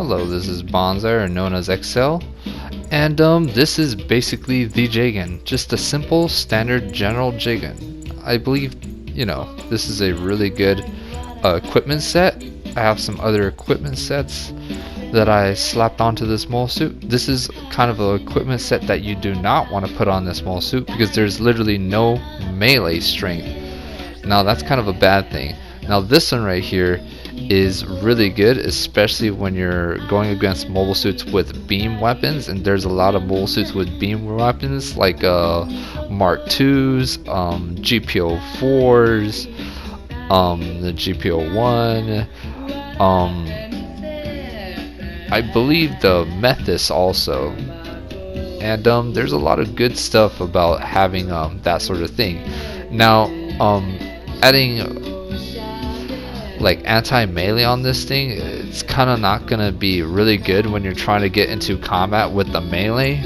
Hello, this is Bonsai, or known as XL, and this is basically the Jegan, just a simple, standard, general Jegan. I believe, this is a really good equipment set. I have some other equipment sets that I slapped onto this mole suit. This is kind of an equipment set that you do not want to put on this mole suit because there's literally no melee strength. Now that's kind of a bad thing. Now this one right here is really good, especially when you're going against mobile suits with beam weapons, and there's a lot of mobile suits with beam weapons like Mark IIs, GBO4s, the GBO1, I believe the Methis also, and there's a lot of good stuff about having that sort of thing. Now adding like anti-melee on this thing, it's kind of not gonna be really good when you're trying to get into combat with the melee,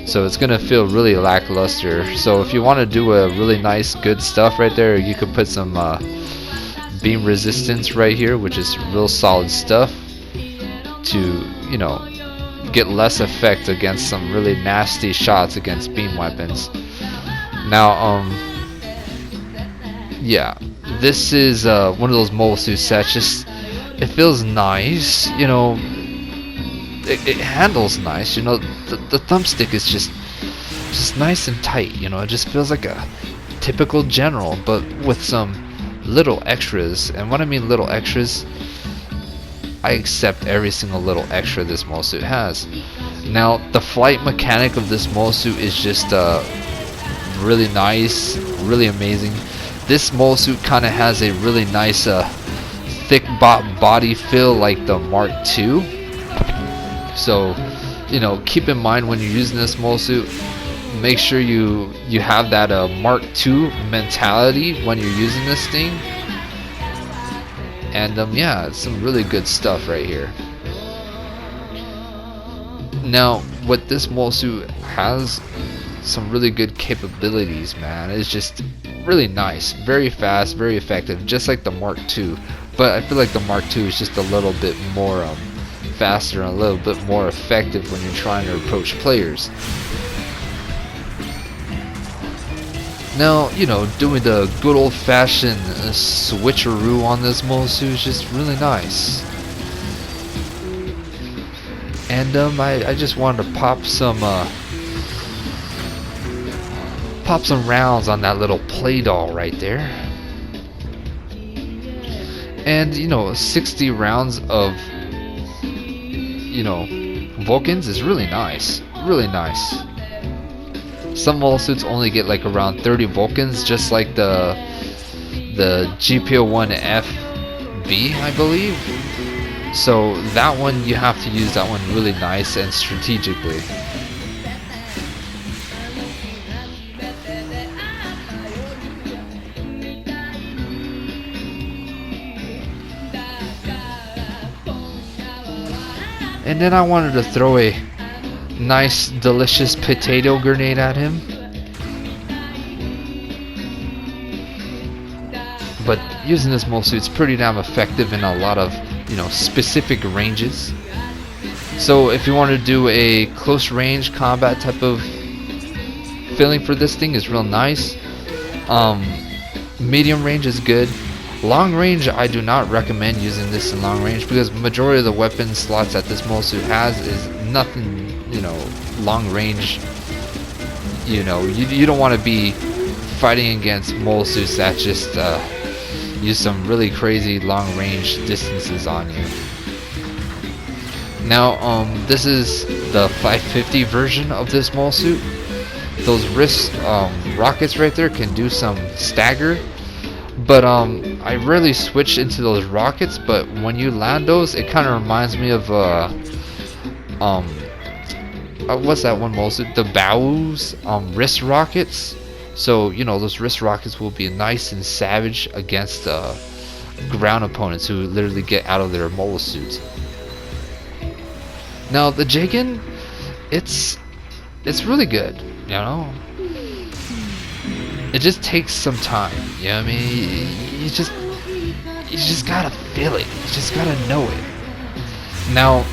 so it's gonna feel really lackluster. So if you want to do a really nice good stuff right there, you could put some beam resistance right here, which is real solid stuff to get less effect against some really nasty shots against beam weapons. Now yeah, this is one of those mole suit sets. Just it feels nice, it handles nice, the thumbstick is just nice and tight, it just feels like a typical general, but with some little extras. And what I mean little extras, I accept every single little extra this mole suit has. Now the flight mechanic of this mole suit is just really nice, really amazing. This mole suit kind of has a really nice thick body feel like the Mark II. So keep in mind when you're using this mole suit, make sure you have that Mark II mentality when you're using this thing. And yeah, it's some really good stuff right here. Now what this mole suit has, some really good capabilities, man. It's just really nice, very fast, very effective, just like the Mark II. But I feel like the Mark II is just a little bit more faster and a little bit more effective when you're trying to approach players. Now, doing the good old-fashioned switcheroo on this mole suit is just really nice. And I just wanted to pop some rounds on that little play doll right there. And 60 rounds of Vulcans is really nice, really nice. Some mole suits only get like around 30 Vulcans, just like the GBO1FB, I believe. So that one, you have to use that one really nice and strategically. And then I wanted to throw a nice, delicious potato grenade at him. But using this mole suit's pretty damn effective in a lot of, specific ranges. So if you want to do a close range combat type of feeling for this thing, is real nice. Medium range is good. Long range, I do not recommend using this in long range because majority of the weapon slots that this mole suit has is nothing, long range. You don't want to be fighting against mole suits that just use some really crazy long range distances on you. Now, this is the 550 version of this mole suit. Those wrist rockets right there can do some stagger. But I rarely switch into those rockets, but when you land those, it kind of reminds me of what's that one mole suit? The Bao's wrist rockets. So those wrist rockets will be nice and savage against ground opponents who literally get out of their mole suits. Now the Jegan, it's really good, It just takes some time, I mean? You just gotta feel it. You just gotta know it. Now,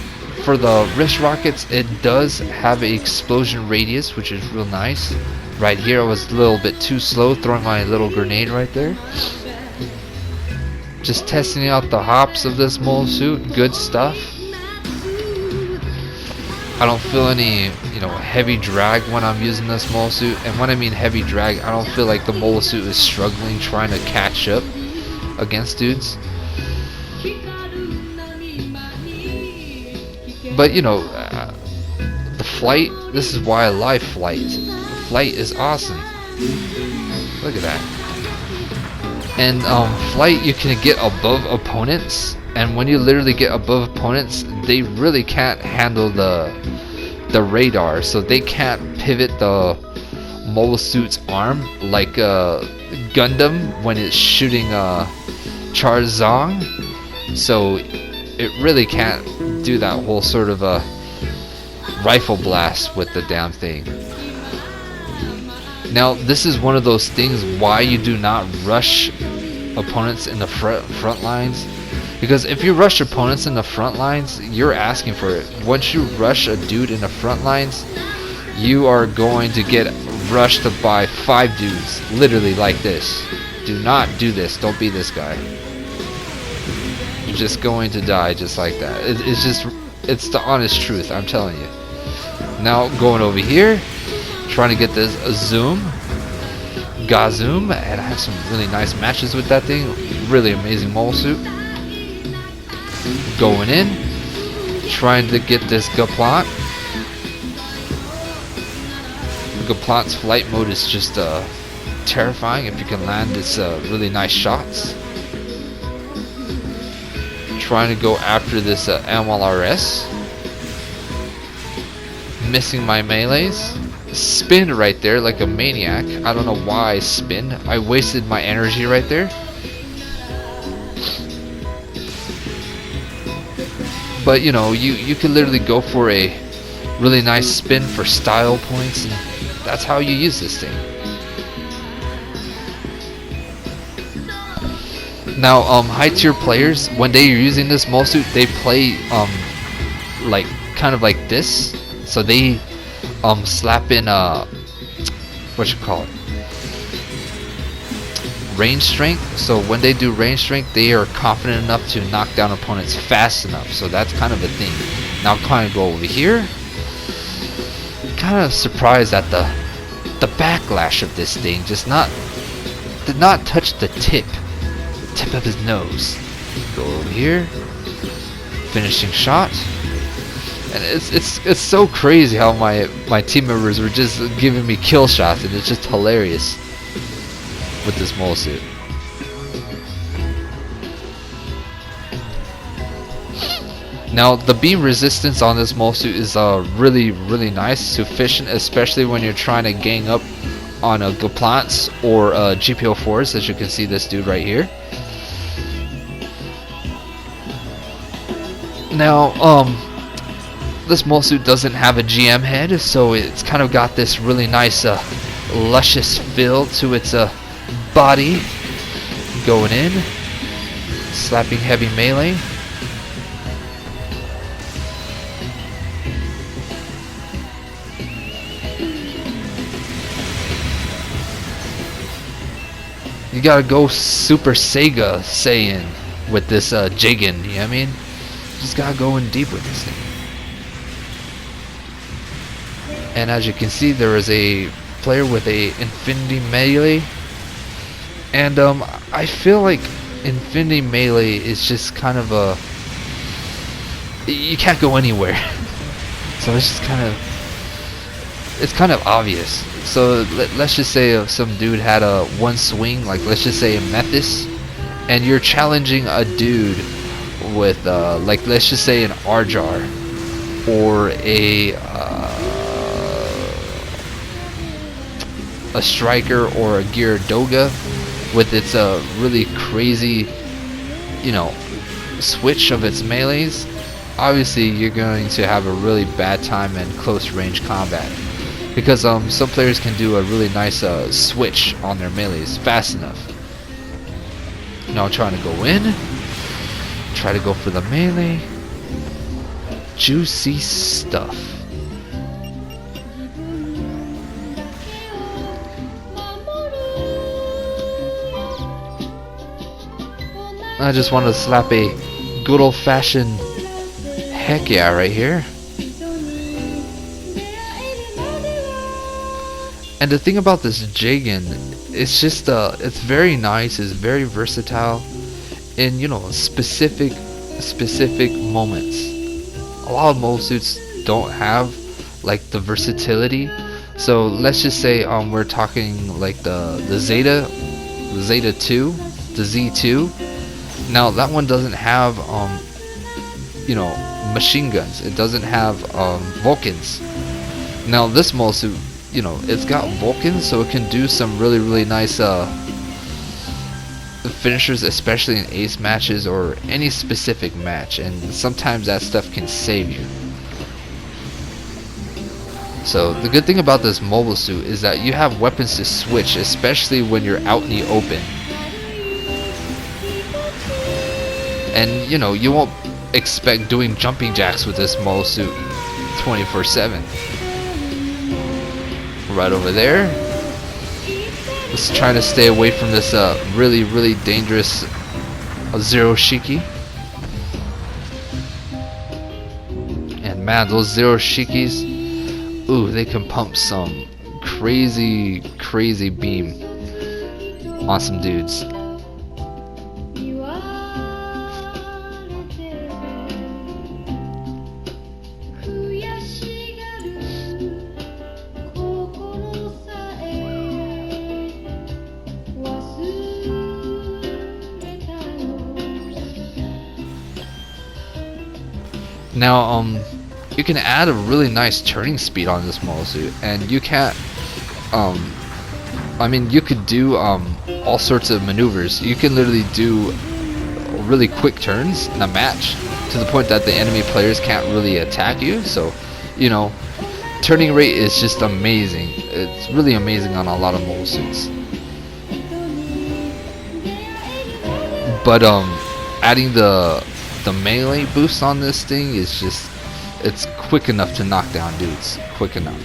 for the wrist rockets, it does have a explosion radius, which is real nice. Right here, I was a little bit too slow throwing my little grenade right there. Just testing out the hops of this mole suit. Good stuff. I don't feel any, heavy drag when I'm using this mole suit. And when I mean heavy drag, I don't feel like the mole suit is struggling trying to catch up against dudes. But the flight, this is why I like flight. Flight is awesome. Look at that. And flight, you can get above opponents, and when you literally get above opponents, they really can't handle the radar, so they can't pivot the mole suit's arm like Gundam when it's shooting Charizong. So it really can't do that whole sort of a rifle blast with the damn thing. Now, this is one of those things why you do not rush opponents in the front lines. Because if you rush opponents in the front lines, you're asking for it. Once you rush a dude in the front lines, you are going to get rushed by 5 dudes. Literally like this. Do not do this. Don't be this guy. You're just going to die just like that. It's the honest truth, I'm telling you. Now, going over here, trying to get this zoom, Gazoom, and I have some really nice matches with that thing. Really amazing mole suit. Going in, trying to get this Gaplant. Gaplant's flight mode is just terrifying if you can land its really nice shots. Trying to go after this MLRS. Missing my melees. Spin right there like a maniac. I don't know why I spin. I wasted my energy right there. But you can literally go for a really nice spin for style points, and that's how you use this thing. Now, high tier players, when they are using this mole suit, they play like kind of like this. So they slap in range strength. So when they do range strength, they are confident enough to knock down opponents fast enough. So that's kind of a thing. Now I'm kind of go over here. Kind of surprised at the backlash of this thing. Did not touch the tip of his nose. Go over here. Finishing shot. And it's so crazy how my team members were just giving me kill shots, and it's just hilarious with this mole suit. Now the beam resistance on this mole suit is really nice, sufficient, especially when you're trying to gang up on a Gaplants or GBO4s, as you can see this dude right here. Now this mole suit doesn't have a GM head, so it's kind of got this really nice luscious feel to its body. Going in, slapping heavy melee. You gotta go Super Sega Saiyan with this Jegan, you know what I mean? Just gotta go in deep with this thing. And as you can see, there is a player with a Infinity Melee. And I feel like Infinity Melee is just kind of a... You can't go anywhere. So it's just kind of... It's kind of obvious. So let's just say some dude had a one swing, like let's just say a Methis, and you're challenging a dude with like let's just say an Arjar or a Striker or a Gyaradoga with its really crazy, switch of its melees. Obviously you're going to have a really bad time in close range combat, because some players can do a really nice switch on their melees fast enough. Now I'm trying to go in, try to go for the melee. juicy stuff. I just want to slap a good old-fashioned heck yeah right here. And the thing about this Jegan, it's just it's very nice, it's very versatile in, you know, specific moments. A lot of mobile suits don't have like the versatility. So let's just say we're talking like the Zeta 2, the Z2. Now that one doesn't have you know, machine guns. It doesn't have Vulcans. Now this mobile suit, you know, it's got Vulcans, so it can do some really nice finishers, especially in ace matches or any specific match, and sometimes that stuff can save you. So the good thing about this mobile suit is that you have weapons to switch, especially when you're out in the open. And you know, you won't expect doing jumping jacks with this mobile suit 24/7. Right over there. Just trying to stay away from this really dangerous Zero Shiki. And man, those Zero Shikis, ooh, they can pump some crazy beam on some dudes. Now, you can add a really nice turning speed on this mobile suit, and you can't, I mean, you could do all sorts of maneuvers. You can literally do really quick turns in a match to the point that the enemy players can't really attack you. So, you know, turning rate is just amazing. It's really amazing on a lot of mobile suits. But adding the melee boost on this thing is just, it's quick enough to knock down dudes. Quick enough.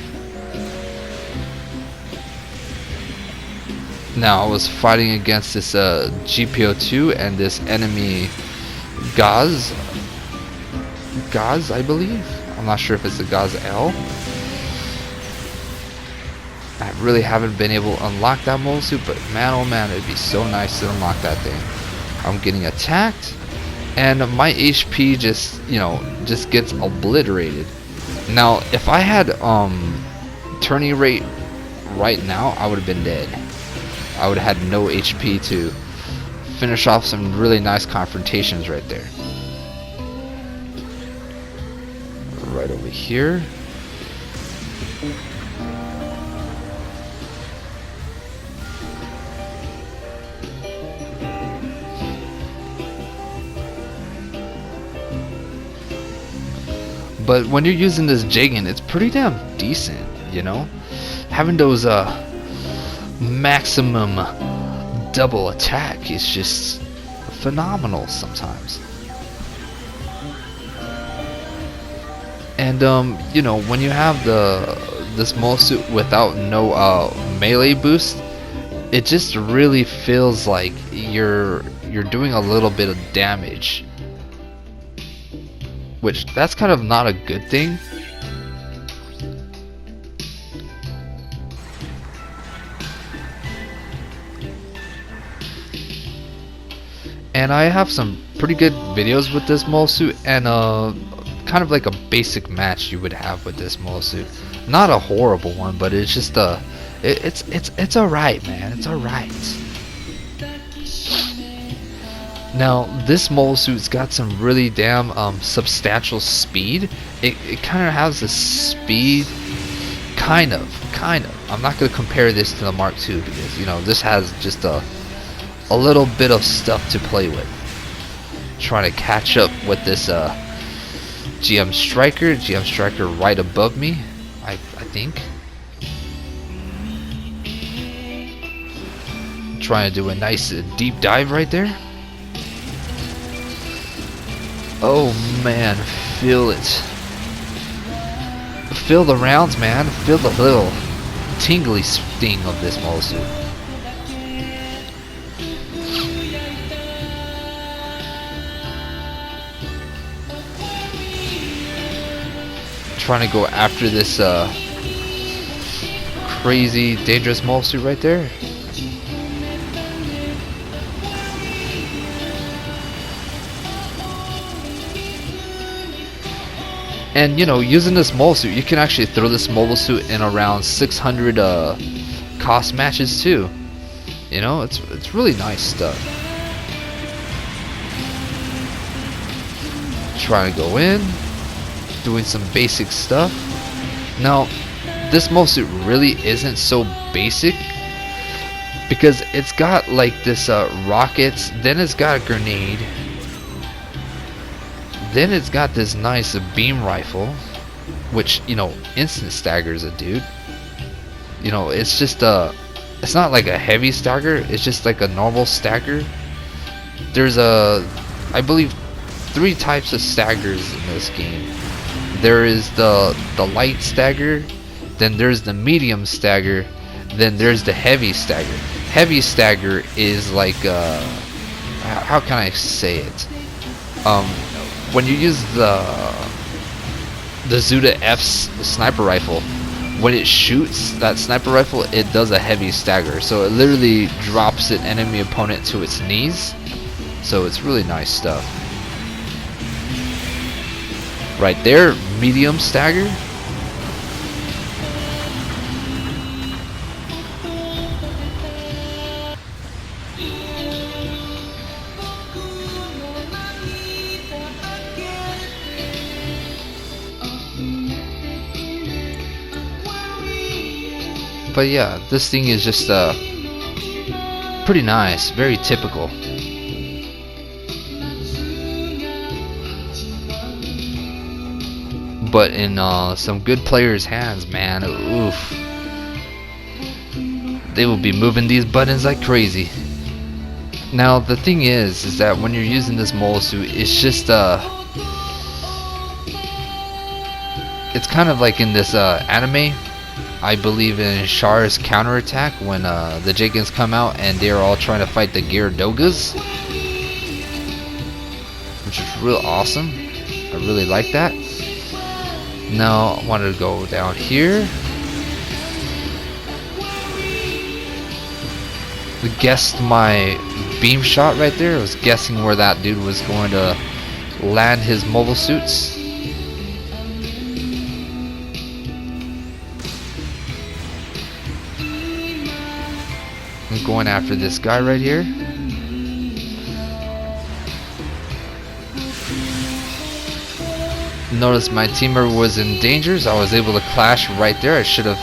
Now I was fighting against this GBO2 and this enemy Gaz, I believe. I'm not sure if it's a Gaz L. I really haven't been able to unlock that mobile suit, but man oh man, it'd be so nice to unlock that thing. I'm getting attacked, and my HP just, you know, just gets obliterated. Now, if I had turning rate right now, I would have been dead. I would have had no HP to finish off some really nice confrontations right there. Right over here. But when you're using this Jegan, it's pretty damn decent, you know? Having those maximum double attack is just phenomenal sometimes. And you know, when you have this mobile suit without no melee boost, it just really feels like you're doing a little bit of damage. Which, that's kind of not a good thing. And I have some pretty good videos with this mobile suit, and kind of like a basic match you would have with this mobile suit. Not a horrible one, but it's just it's alright, man. It's alright. Now, this mobile suit's got some really damn substantial speed. It kind of has a speed, kind of. I'm not gonna compare this to the Mark II because, you know, this has just a little bit of stuff to play with. Trying to catch up with this GM Striker right above me, I think. Trying to do a nice deep dive right there. Oh man, feel it. feel the rounds, man. Feel the little tingly sting of this mobile suit. Trying to go after this crazy dangerous mole suit right there. And you know, using this mole suit, you can actually throw this mobile suit in around 600 cost matches too. You know, it's really nice stuff. Trying to go in, doing some basic stuff. Now, this mole suit really isn't so basic because it's got like this rockets, then it's got a grenade, then it's got this nice beam rifle, which, you know, instant staggers a dude. You know, it's just it's not like a heavy stagger, it's just like a normal stagger. There's I believe 3 types of staggers in this game. There is the light stagger, then there's the medium stagger, then there's the heavy stagger. Heavy stagger is like how can I say it? When you use the Zuda F's sniper rifle, when it shoots that sniper rifle, it does a heavy stagger. So it literally drops an enemy opponent to its knees. So it's really nice stuff. Right there, medium stagger. But yeah, this thing is just pretty nice, very typical. But in some good players' hands, man, oof, they will be moving these buttons like crazy. Now the thing is that when you're using this mole suit, it's just it's kind of like in this anime, I believe in Char's counterattack, when the Jegans come out and they're all trying to fight the Gyaradogas, which is real awesome. I really like that. Now I wanted to go down here. We guessed my beam shot right there. I was guessing where that dude was going to land his mobile suits. I'm going after this guy right here. Notice my teamer was in danger, so I was able to clash right there. I should have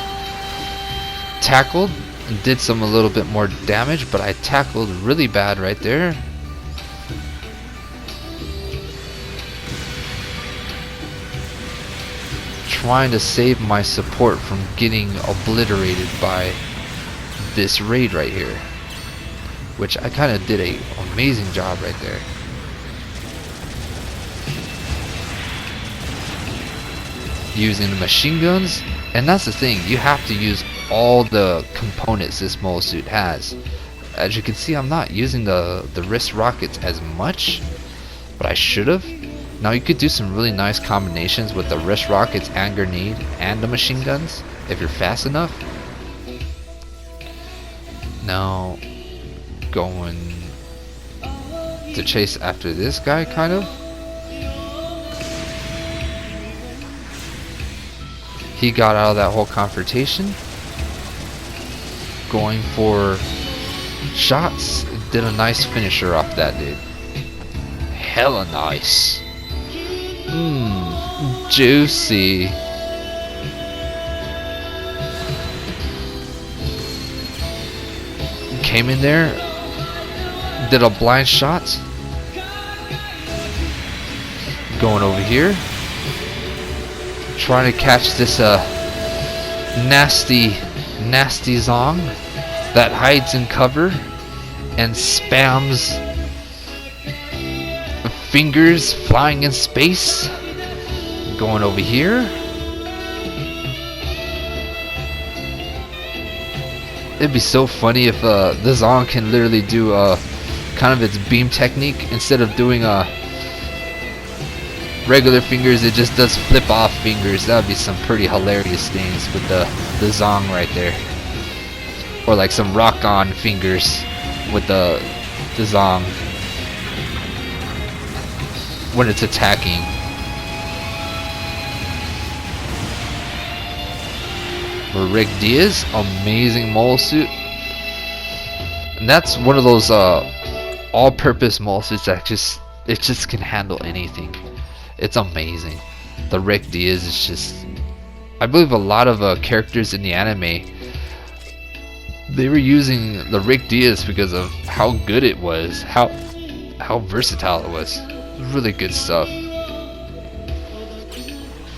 tackled and did a little bit more damage, but I tackled really bad right there. Trying to save my support from getting obliterated by this raid right here, which I kind of did an amazing job right there. Using the machine guns, and that's the thing, you have to use all the components this mole suit has. As you can see, I'm not using the wrist rockets as much, but I should have. Now you could do some really nice combinations with the wrist rockets and grenade and the machine guns if you're fast enough. Now going to chase after this guy, kind of. He got out of that whole confrontation. Going for shots. Did a nice finisher off that dude. Hella nice. Juicy. Came in there. Did a blind shot. Going over here. Trying to catch this nasty Zong that hides in cover and spams fingers flying in space. Going over here. It'd be so funny if the Zong can literally do kind of its beam technique. Instead of doing regular fingers, it just does flip off fingers. That would be some pretty hilarious things with the Zong right there. Or like some rock on fingers with the Zong when it's attacking. Rick Diaz, amazing mole suit. And that's one of those all-purpose mole suits that just can handle anything. It's amazing. The Rick Diaz is just, I believe a lot of characters in the anime, they were using the Rick Diaz because of how good it was, how versatile it was. Really good stuff.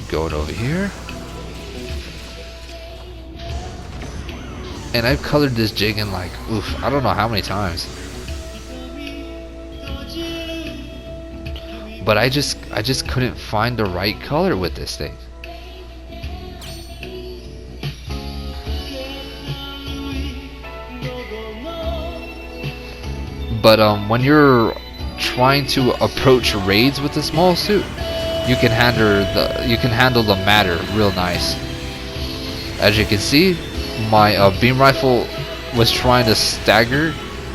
Going over here. And I've colored this Jegan like, oof, I don't know how many times. But I just couldn't find the right color with this thing. But when you're trying to approach raids with a small suit, you can handle the matter real nice. As you can see, my beam rifle was trying to stagger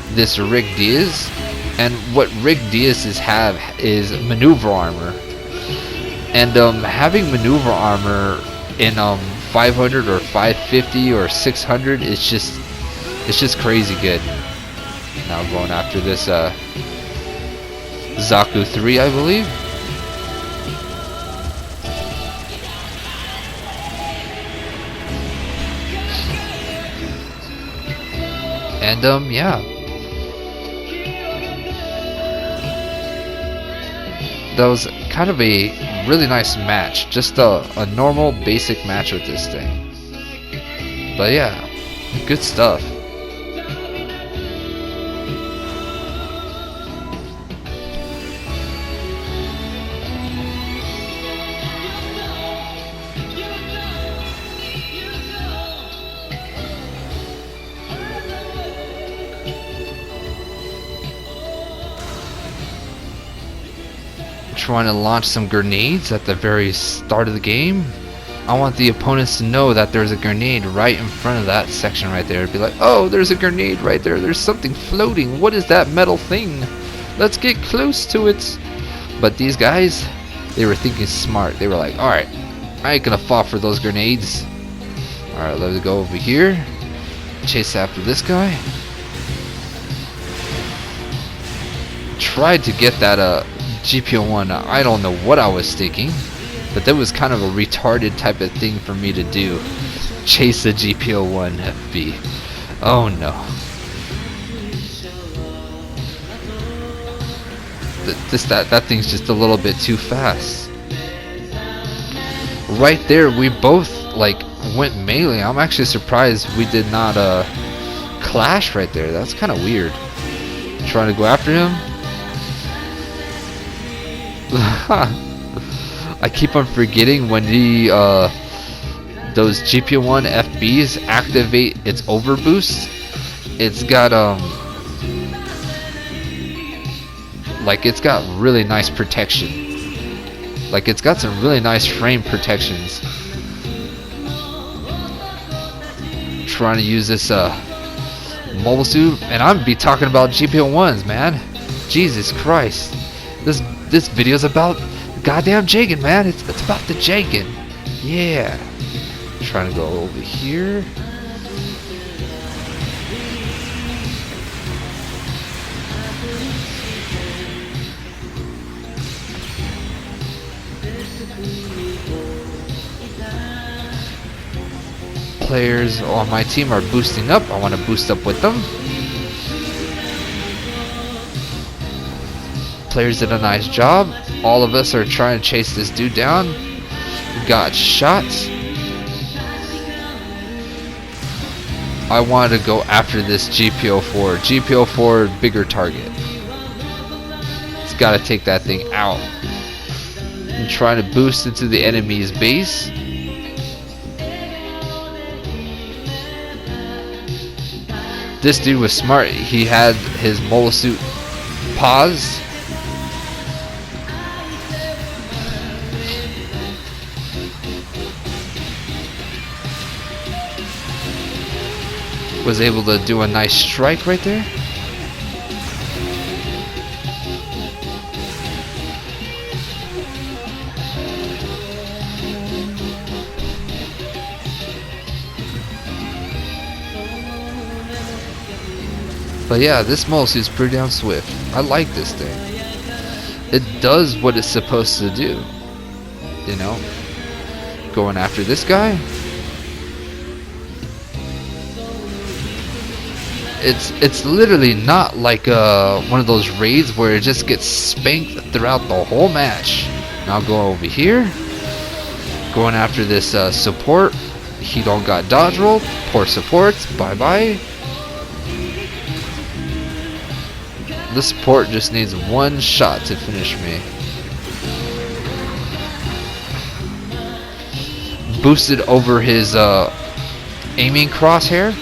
this Rick Diaz, and what Rick Diaz's have is maneuver armor, and having maneuver armor in 500 or 550 or 600 is just crazy good. Now going after this Zaku 3, I believe. And yeah, that was kind of a really nice match, just a normal basic match with this thing. But yeah, good stuff. Trying to launch some grenades at the very start of the game. I want the opponents to know that there's a grenade right in front of that section right there. It'd be like, oh, there's a grenade right there. There's something floating. What is that metal thing? Let's get close to it. But these guys, they were thinking smart. They were like, alright, I ain't gonna fall for those grenades. Alright, let's go over here. Chase after this guy. Tried to get that GBO1. I don't know what I was thinking, but that was kind of a retarded type of thing for me to do. Chase the GBO1 FB. Oh no. That thing's just a little bit too fast. Right there, we both like went melee. I'm actually surprised we did not clash right there. That's kind of weird. Trying to go after him. I keep on forgetting when those GBO1 FBs activate its overboost. It's got like it's got really nice protection. Like it's got some really nice frame protections. Trying to use this mobile suit, and I'm be talking about GBO1s, man. Jesus Christ. This video's about goddamn Jegan, man. It's about the Jegan. Yeah. Trying to go over here. Players on my team are boosting up. I want to boost up with them. Players did a nice job. All of us are trying to chase this dude down. Got shot. I wanted to go after this GBO4. GBO4, bigger target. It's got to take that thing out. I'm trying to boost into the enemy's base. this dude was smart. He had his mole suit pause. Was able to do a nice strike right there. But yeah, this mole suit's pretty damn swift. I like this thing. It does what it's supposed to do. You know? Going after this guy. It's literally not like one of those raids where it just gets spanked throughout the whole match. Now go over here. Going after this support. He don't got dodge roll. Poor supports. Bye bye. This support just needs one shot to finish me. Boosted over his aiming crosshair.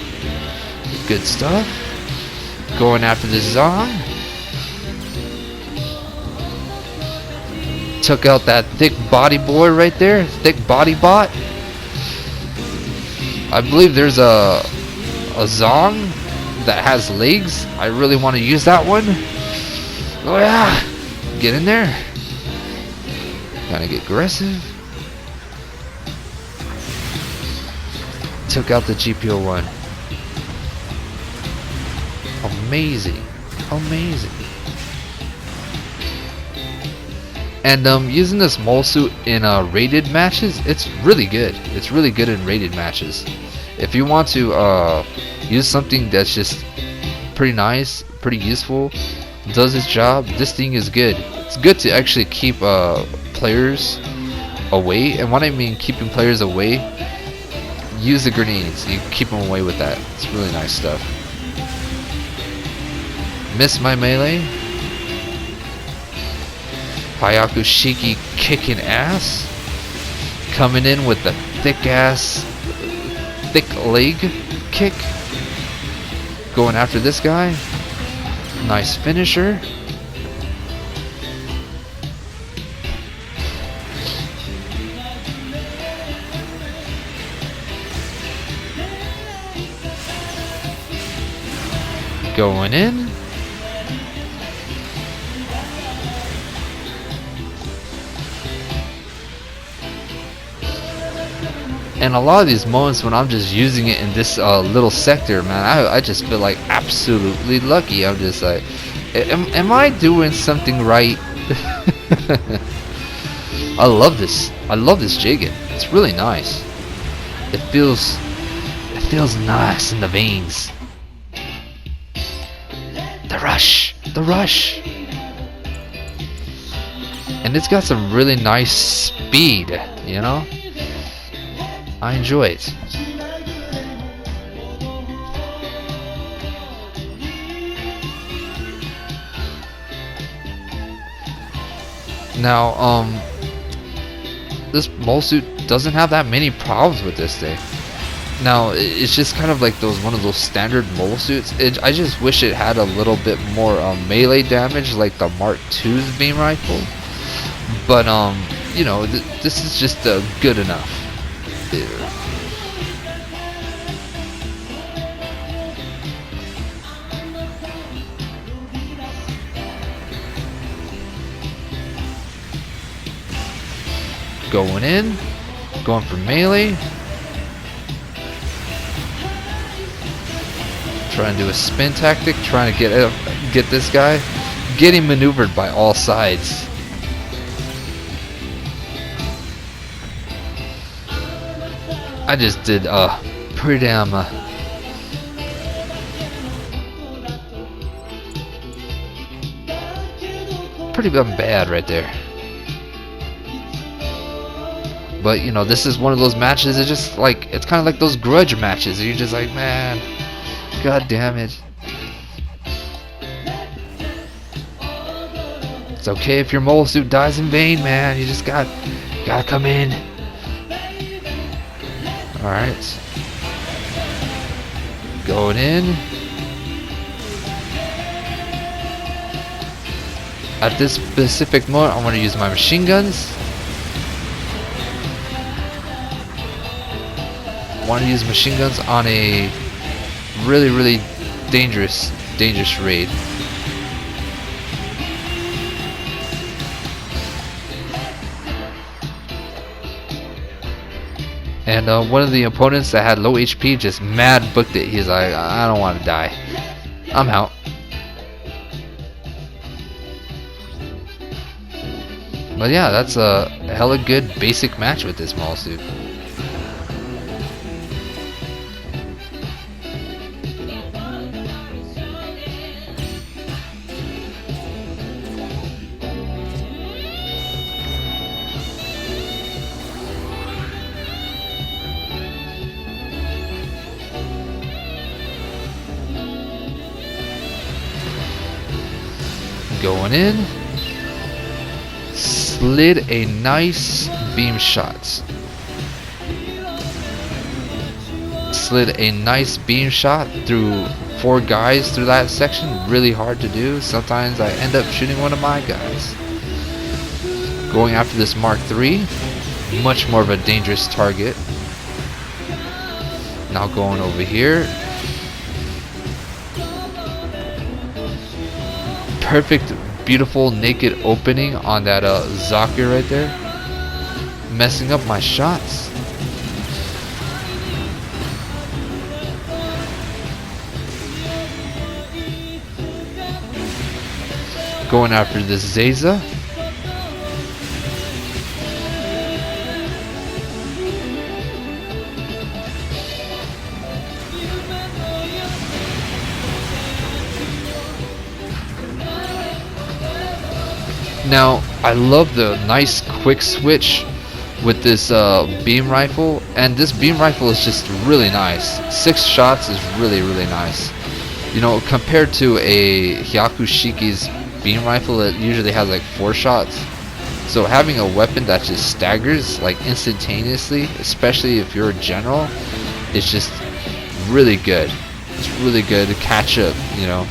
Good stuff. Going after the Zong. Took out that thick body boy right there. Thick body bot. I believe there's a Zong that has legs. I really want to use that one. Oh yeah. Get in there. Gotta get aggressive. Took out the GBO1. Amazing. Amazing. And using this mole suit in rated matches, it's really good. It's really good in rated matches. If you want to use something that's just pretty nice, pretty useful, does its job, this thing is good. It's good to actually keep players away. And what I mean keeping players away, use the grenades. You keep them away with that. It's really nice stuff. Miss my melee. Hayaku Shiki kicking ass. Coming in with the thick leg kick. Going after this guy. Nice finisher. Going in. And a lot of these moments when I'm just using it in this little sector, man, I just feel like absolutely lucky. I'm just like, am I doing something right? I love this. I love this Jegan. It's really nice. It feels nice in the veins. The rush. The rush. And it's got some really nice speed, you know? I enjoy it. Now, this mole suit doesn't have that many problems with this thing. Now, it's just kind of like one of those standard mole suits. I just wish it had a little bit more melee damage, like the Mark II's beam rifle. But you know, this is just good enough. Going in, going for melee, trying to do a spin tactic, trying to get this guy, getting maneuvered by all sides. I just did pretty damn pretty damn bad right there. But you know, this is one of those matches. It's just like, it's kind of like those grudge matches. You're just like, man, god damn it. It's okay if your mole suit dies in vain, man. You just gotta come in. Alright. Going in. At this specific moment, I want to use my machine guns. I want to use machine guns on a really dangerous raid. And one of the opponents that had low HP just mad booked it. He's like, I don't want to die. I'm out. But yeah, that's a hella good basic match with this mall suit. Going in, slid a nice beam shot. Slid a nice beam shot through 4 guys through that section. Really hard to do. Sometimes I end up shooting one of my guys. Going after this Mark III, much more of a dangerous target. Now going over here. Perfect, beautiful naked opening on that Zakir right there. Messing up my shots. Going after this Zeza. Now, I love the nice quick switch with this beam rifle, and this beam rifle is just really nice. 6 shots is really nice. You know, compared to a Hyakushiki's beam rifle, it usually has like 4 shots. So having a weapon that just staggers like instantaneously, especially if you're a general, is just really good. It's really good to catch up, you know,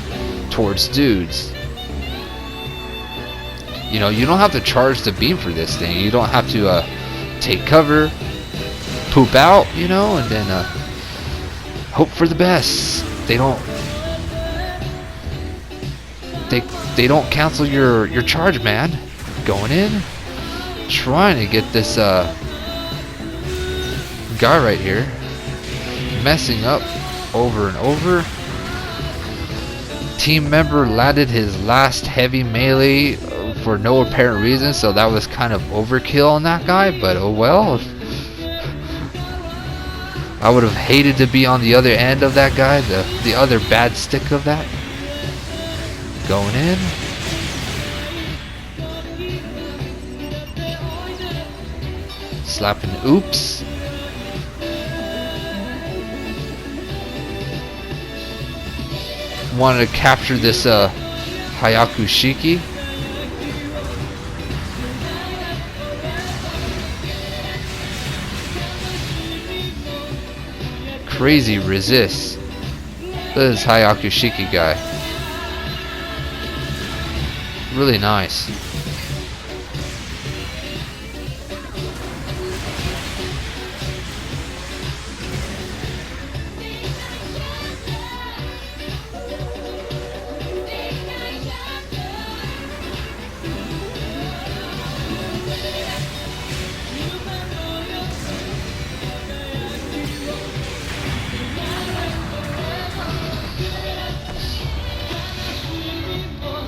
towards dudes. You know, you don't have to charge the beam for this thing. You don't have to take cover, poop out, you know, and then hope for the best. They don't cancel your charge, man. Going in, trying to get this guy right here, messing up over and over. Team member landed his last heavy melee for no apparent reason, so that was kind of overkill on that guy, but oh well. I would have hated to be on the other end of that guy, the other bad stick of that. Going in. Slapping oops. Wanted to capture this Hyakushiki. Crazy resist. Look at this Hyakushiki guy. Really nice.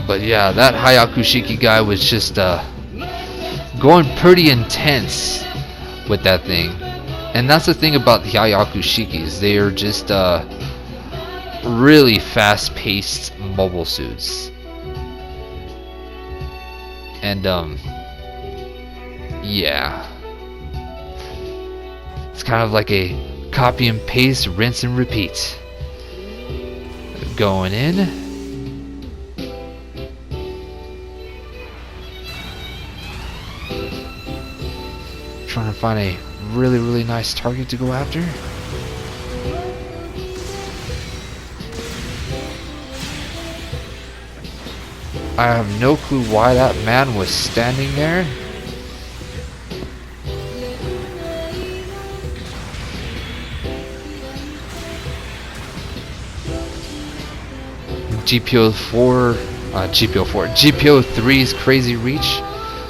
But yeah, that Hyakushiki guy was just going pretty intense with that thing. And that's the thing about the Hyakushikis. They are just really fast-paced mobile suits. And yeah. It's kind of like a copy and paste, rinse and repeat. Going in. Trying to find a really nice target to go after. I have no clue why that man was standing there. GBO3's crazy reach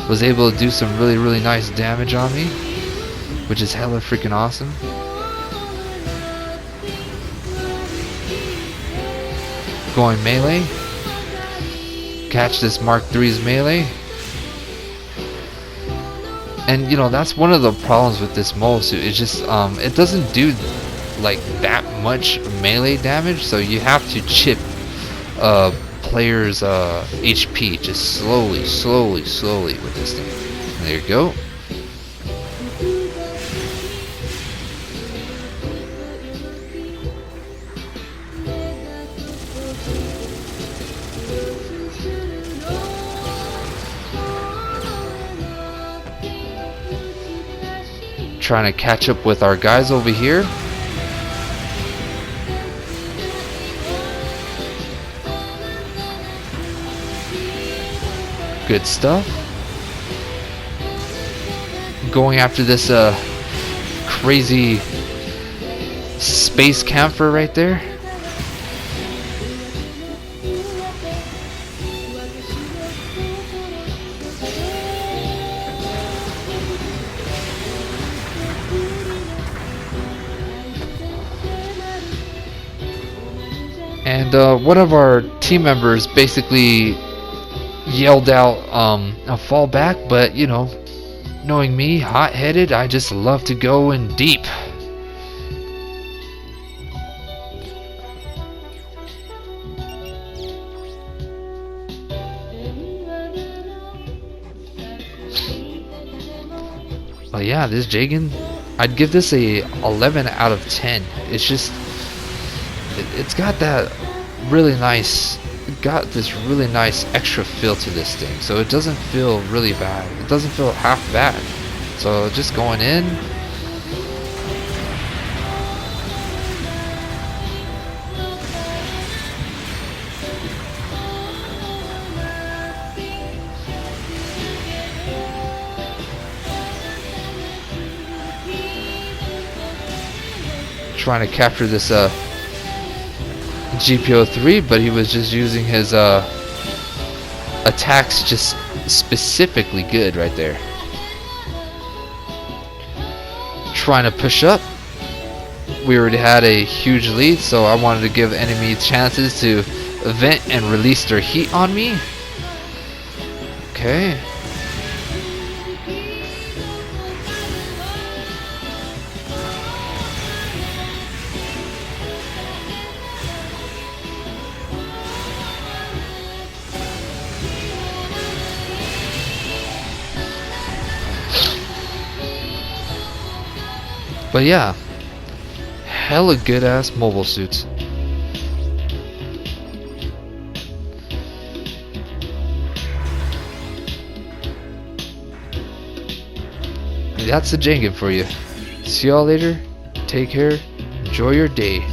was able to do some really nice damage on me, which is hella freaking awesome. Going melee. Catch this Mark III's melee. And you know, that's one of the problems with this mobile suit. It's just it doesn't do like that much melee damage, so you have to chip player's HP just slowly with this thing. There you go. Trying to catch up with our guys over here. Good stuff. Going after this crazy space camper right there. And one of our team members basically yelled out a fall back, but you know, knowing me, hot-headed, I just love to go in deep. But yeah, this Jegan, I'd give this a 11 out of 10. It's just, it's got that really nice, got this really nice extra feel to this thing, so it doesn't feel really bad. It doesn't feel half bad. So just going in. Trying to capture this GBO3, but he was just using his attacks just specifically good right there. Trying to push up. We already had a huge lead, so I wanted to give enemy chances to vent and release their heat on me. Okay. But yeah, hella good ass mobile suits. That's the Jegan for you. See y'all later. Take care. Enjoy your day.